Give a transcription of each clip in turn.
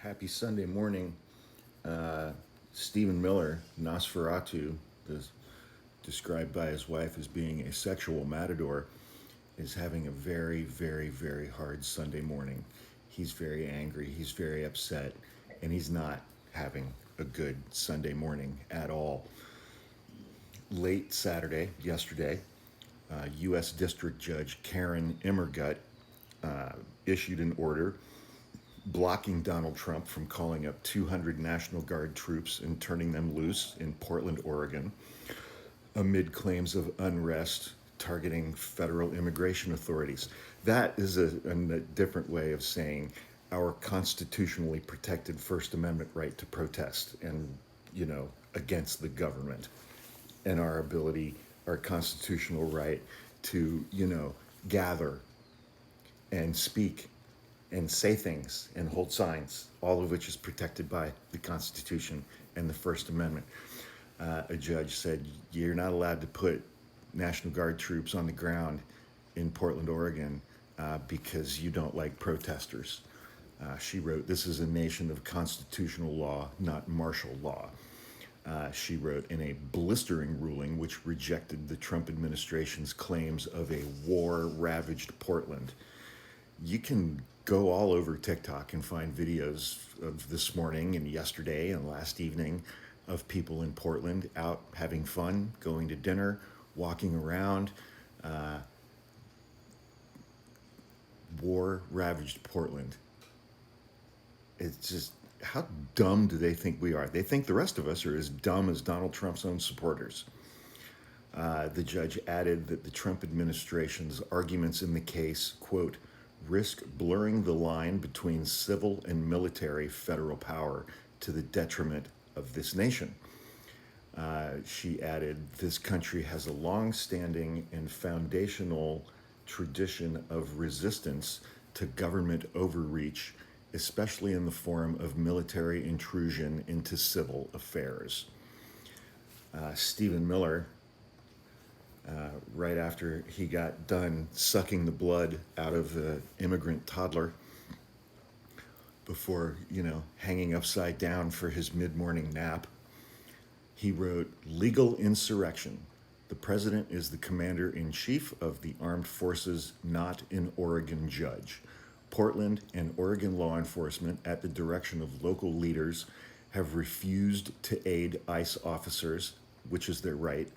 Happy Sunday morning. Uh, Stephen Miller, Nosferatu, is described by his wife as being a sexual matador, is having a very, very, very hard Sunday morning. He's very angry, he's very upset, and he's not having a good Sunday morning at all. Late Saturday, yesterday, U.S. District Judge Karen Immergut issued an order blocking Donald Trump from calling up 200 National Guard troops and turning them loose in Portland, Oregon, amid claims of unrest targeting federal immigration authorities. That is a different way of saying our constitutionally protected First Amendment right to protest and, against the government, and our ability, our constitutional right to, gather and speak and say things and hold signs, all of which is protected by the Constitution and the First Amendment. A judge said, you're not allowed to put National Guard troops on the ground in Portland, Oregon, because you don't like protesters. She wrote, this is a nation of constitutional law, not martial law. She wrote in a blistering ruling which rejected the Trump administration's claims of a war-ravaged Portland. You can go all over TikTok and find videos of this morning and yesterday and last evening of people in Portland out having fun, going to dinner, walking around. War-ravaged Portland. It's just, how dumb do they think we are? They think the rest of us are as dumb as Donald Trump's own supporters. The judge added that the Trump administration's arguments in the case, quote, risk blurring the line between civil and military federal power to the detriment of this nation. She added, this country has a long-standing and foundational tradition of resistance to government overreach, especially in the form of military intrusion into civil affairs. Stephen Miller, right after he got done sucking the blood out of the immigrant toddler before, hanging upside down for his mid-morning nap, he wrote, legal insurrection. The president is the commander-in-chief of the armed forces, not an Oregon judge. Portland and Oregon law enforcement, at the direction of local leaders, have refused to aid ICE officers, which is their right,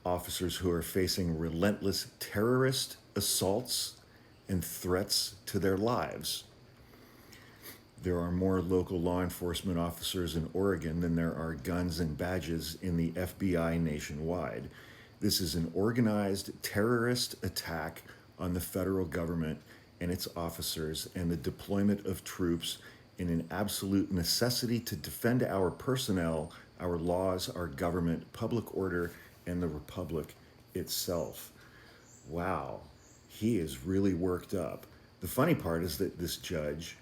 officers who are facing relentless terrorist assaults and threats to their lives. There are more local law enforcement officers in Oregon than there are guns and badges in the FBI nationwide. This is an organized terrorist attack on the federal government and its officers, and the deployment of troops in an absolute necessity to defend our personnel, our laws, our government, public order, and the republic itself. Wow, he is really worked up. The funny part is that this Judge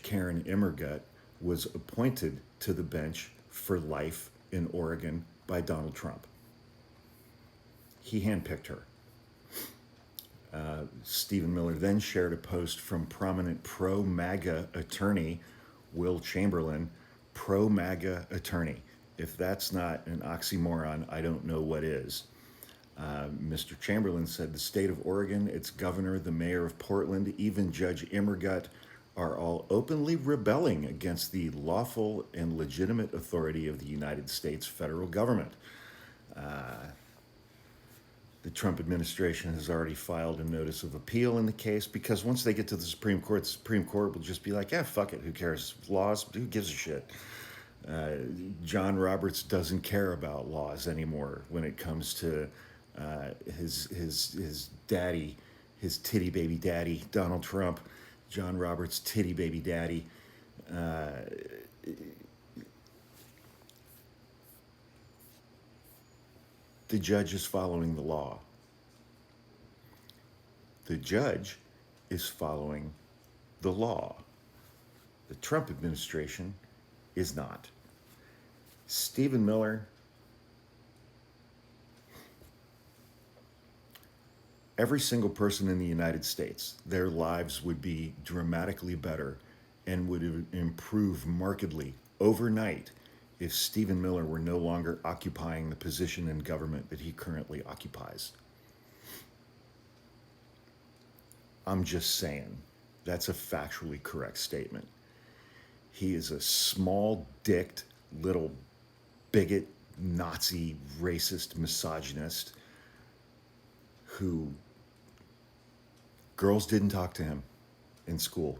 Karen Immergut, was appointed to the bench for life in Oregon by Donald Trump. He handpicked her. Stephen Miller then shared a post from prominent pro-MAGA attorney Will Chamberlain, pro-MAGA attorney. If that's not an oxymoron, I don't know what is. Mr. Chamberlain said the state of Oregon, its governor, the mayor of Portland, even Judge Immergut are all openly rebelling against the lawful and legitimate authority of the United States federal government. The Trump administration has already filed a notice of appeal in the case, because once they get to the Supreme Court will just be like, yeah, fuck it, who cares? Laws, who gives a shit? John Roberts doesn't care about laws anymore when it comes to his daddy, his titty baby daddy, Donald Trump. John Roberts' titty baby daddy. The judge is following the law. The judge is following the law. The Trump administration is not. Stephen Miller, every single person in the United States, their lives would be dramatically better and would improve markedly overnight if Stephen Miller were no longer occupying the position in government that he currently occupies. I'm just saying, that's a factually correct statement. He is a small dicked little bigot, Nazi, racist, misogynist who girls didn't talk to him in school.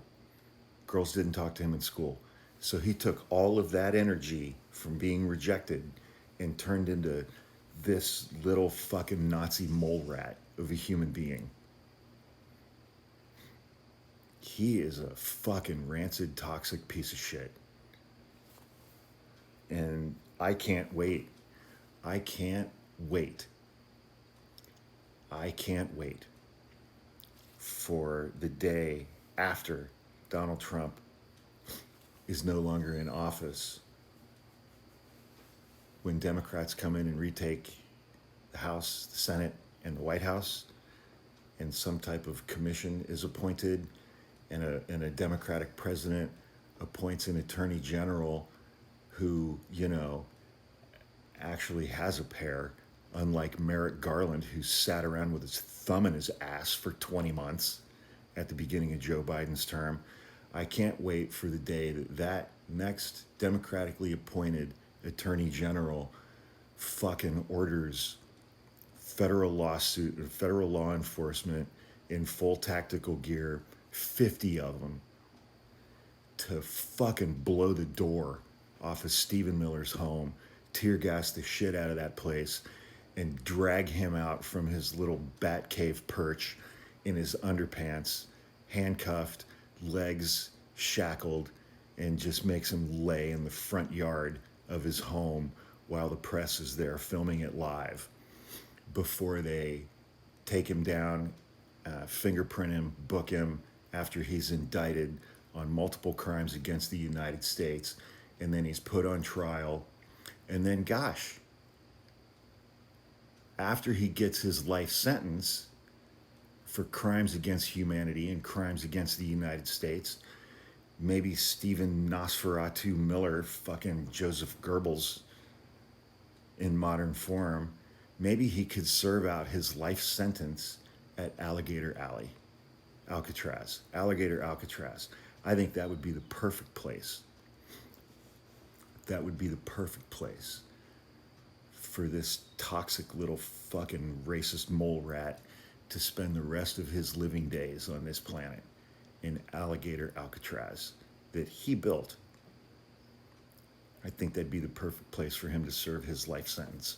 Girls didn't talk to him in school. So he took all of that energy from being rejected and turned into this little fucking Nazi mole rat of a human being. He is a fucking rancid, toxic piece of shit. And I can't wait. I can't wait. I can't wait for the day after Donald Trump is no longer in office, when Democrats come in and retake the House, the Senate, and the White House, and some type of commission is appointed, and a Democratic president appoints an attorney general who, actually has a pair, unlike Merrick Garland, who sat around with his thumb in his ass for 20 months at the beginning of Joe Biden's term. I can't wait for the day that next democratically appointed attorney general fucking orders federal law enforcement in full tactical gear, 50 of them, to fucking blow the door off of Stephen Miller's home, tear gas the shit out of that place, and drag him out from his little bat cave perch in his underpants, handcuffed, legs shackled, and just makes him lay in the front yard of his home while the press is there filming it live before they take him down, fingerprint him, book him after he's indicted on multiple crimes against the United States, and then he's put on trial. And then, gosh, after he gets his life sentence for crimes against humanity and crimes against the United States, maybe Stephen Nosferatu Miller, fucking Joseph Goebbels in modern form, maybe he could serve out his life sentence at Alligator Alley, Alligator Alcatraz. I think that would be the perfect place. That would be the perfect place for this toxic little fucking racist mole rat to spend the rest of his living days on this planet, in Alligator Alcatraz that he built. I think that'd be the perfect place for him to serve his life sentence.